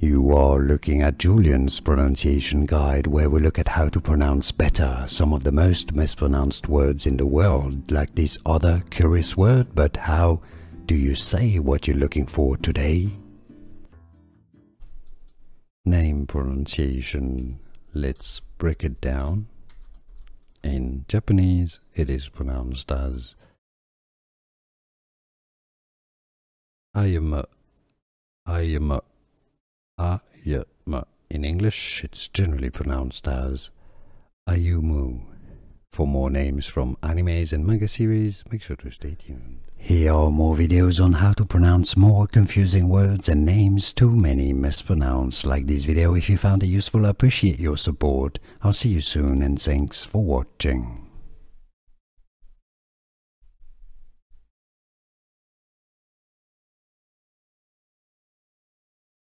You are looking at Julian's pronunciation guide, where we look at how to pronounce better some of the most mispronounced words in the world, like this other curious word. But how do you say what you're looking for today? Name pronunciation. Let's break it down. In Japanese, it is pronounced as Ayumu, Ayumu, Ayumu. In English, it's generally pronounced as Ayumu. For more names from animes and manga series, make sure to stay tuned. Here are more videos on how to pronounce more confusing words and names too many mispronounced. Like this video if you found it useful. I appreciate your support. I'll see you soon and thanks for watching.